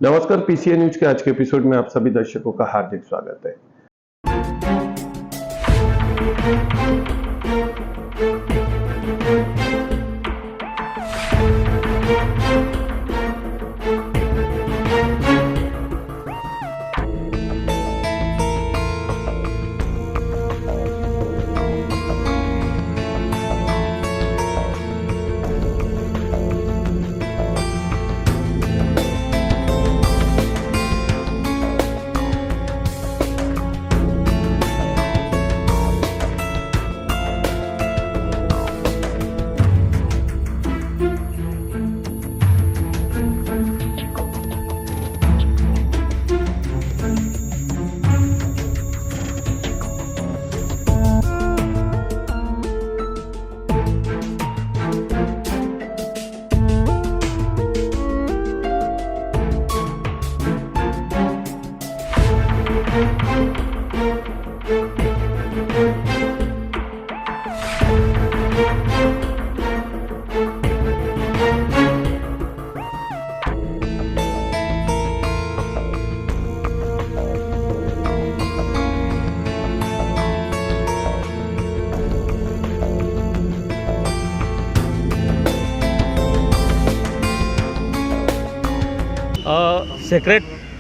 नमस्कार, PCA news के आज के episode में आप सभी दर्शकों का हार्दिक स्वागत है।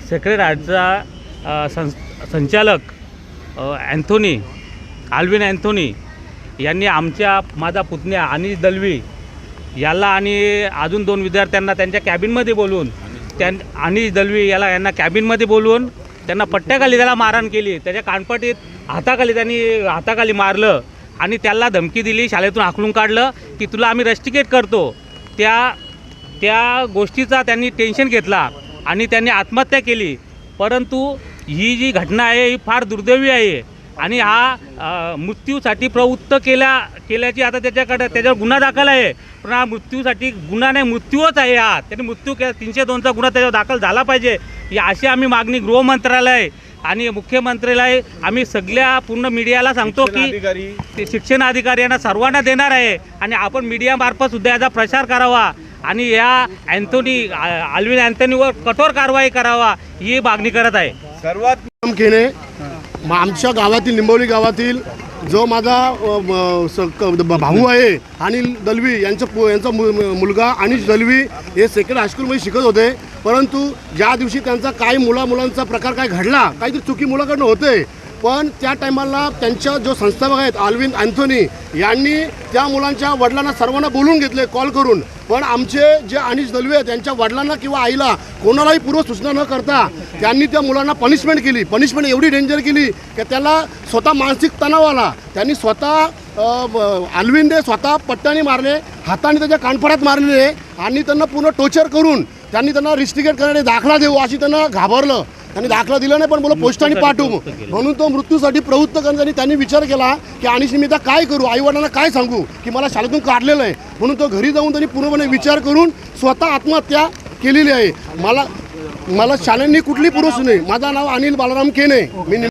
सेक्रेट आर्टचा संचालक आल्विन अँथोनी यांनी माझा पुतण्या अनिश दलवी याला आणि अजून 2 विद्यार्थ्यांना त्यांच्या कॅबिनमध्ये बोलवून अनिश दलवी यांना कॅबिनमध्ये बोलवून त्यांना पट्ट्याखाली त्याला मारहाण केली। त्याच्या कानपटीत हाताखाली मारलं आणि त्याला धमकी दिली, शाळेतून हाकलून काढलं की तुला आम्ही रस्टिकेट करतो। त्या गोष्टीचा त्यांनी टेन्शन घेतला आणि त्यांनी आत्महत्या केली। परंतु ही जी घटना आहे ही फार दुर्दैवी आहे आणि हा मृत्यूसाठी प्रवृत्त केल्याची आता त्याच्यावर गुन्हा दाखल आहे। पण हा मृत्यूसाठी गुन्हा नाही, मृत्यूच आहे हा। त्यांनी मृत्यू केला, 302चा गुन्हा त्याच्यावर दाखल झाला पाहिजे ही अशी आम्ही मागणी गृहमंत्रालय आणि मुख्यमंत्र्याला आम्ही सगळ्या पूर्ण मीडियाला सांगतो की शिक्षण अधिकारी यांना सर्वांना देणार आहे आणि आपण मीडियामार्फत सुद्धा याचा प्रचार करावा आणि या आल्विन अँथोनीवर कठोर कारवाई करावा ही मागणी करत आहे। सर्वात केने आमच्या गावातील निंबवली गावातील जो माझा भाऊ आहे अनिल दलवी यांचा मुलगा अनिश दलवी हे सेकंड हायस्कूलमध्ये शिकत होते। परंतु ज्या दिवशी त्यांचा काही मुलांचा प्रकार काय घडला, काहीतरी चुकी मुलाकडनं होते, पण त्या टायमाला त्यांच्या जो संस्थापक आहेत आल्विन अँथोनी यांनी त्या मुलांच्या वडिलांना सर्वांना बोलून घेतले कॉल करून। पण आमचे जे अनिश दलवी आहेत त्यांच्या वडिलांना किंवा आईला कोणालाही पूर्वसूचना न करता त्यांनी त्या मुलांना पनिशमेंट केली। पनिशमेंट एवढी डेंजर केली की त्याला स्वतः मानसिक तणाव आला। त्यांनी आल्विनने स्वतः पट्ट्याने मारले, हाताने त्याच्या कानफडात मारले आणि त्यांना पूर्ण टॉर्चर करून त्यांनी त्यांना रिस्ट्रिकेट करण्याने दाखला देऊ अशी त्यांना घाबरलं। त्यांनी दाखला दिला नाही, पण बोला पोस्टाने पाठवू म्हणून तो मृत्यूसाठी प्रवृत्त करण्यासाठी त्यांनी विचार केला की अनिशने मी आता काय करू, आईवडिलांना काय सांगू की मला शाळेतून काढलेलं आहे। म्हणून तो घरी जाऊन त्यांनी पूर्णपणे विचार करून स्वतः आत्महत्या केलेली आहे। मला शाळेंनी कुठली पुरुष नाही। माझं नाव अनिल बालाराम केने, मी